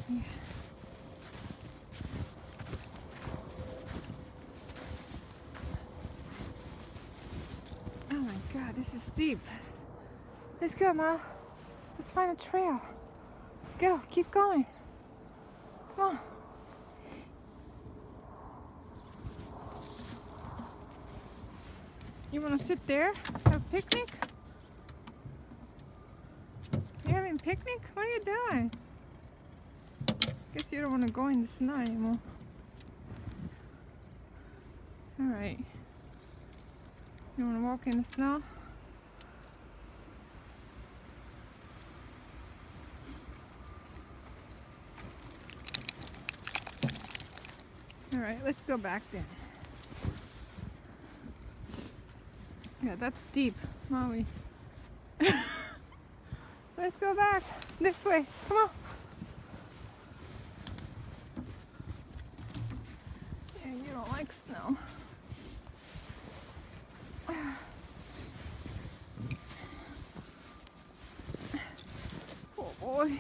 Yeah. Oh my God, this is steep. Let's go, Ma. Let's find a trail. Go, keep going. Come on. You want to sit there? Have a picnic? You having a picnic? What are you doing? Guess you don't want to go in the snow anymore. Alright. You want to walk in the snow? Alright, let's go back then. Yeah, that's deep, Molly. Let's go back. This way. Come on. Yeah, you don't like snow. Oh boy.